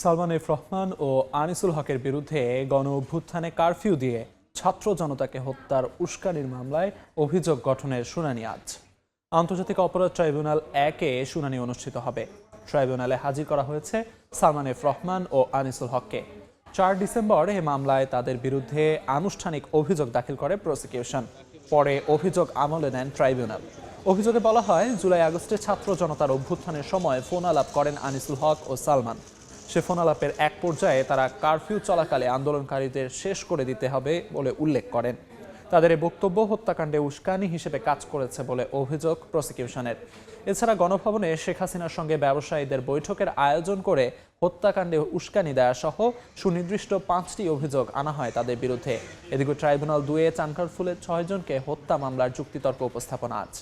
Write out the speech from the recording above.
Salman F Rahman ও আনিসুল হকের বিরুদ্ধে গণ-অভ্যুত্থানে curfew দিয়ে ছাত্র জনতাকে হত্যার উস্কানির মামলায় অভিযোগ গঠনের শুনানি আজ। আন্তর্জাতিক অপরাধ ট্রাইব্যুনাল 1-এ শুনানি অনুষ্ঠিত হবে। ট্রাইব্যুনালে হাজির করা হয়েছে সালমান এফ রহমান ও আনিসুল হককে। 4 ডিসেম্বর এ মামলায় তাদের বিরুদ্ধে আনুষ্ঠানিক অভিযোগ দাখিল করে প্রসিকিউশন। পরে অভিযোগ আমলে নেন ট্রাইব্যুনাল। অভিযোগে বলা হয়, জুলাই-আগস্টে ছাত্র জনতার অভ্যুত্থানের সময় ফোন আলাপ করেন আনিসুল হক ও সালমান। সে ফোন আলাপের এক পর্যায়ে তারা কারফিউ চলাকালে আন্দোলনকারীদের শেষ করে দিতে হবে বলে উল্লেখ করেন। তাদের এই বক্তব্য হত্যাকাণ্ডে উস্কানি হিসেবে কাজ করেছে বলে অভিযোগ প্রসিকিউশনের। এছাড়া গণভবনে শেখ হাসিনার সঙ্গে ব্যবসায়ীদের বৈঠকের আয়োজন করে হত্যাকাণ্ডে উস্কানি দেয়া সহ সুনির্দিষ্ট 5টি অভিযোগ আনা হয় তাদের বিরুদ্ধে। এদিকে ট্রাইব্যুনাল 2-এ চানখারপুলের 6 জনকে হত্যা মামলার যুক্তিতর্ক উপস্থাপন আজ।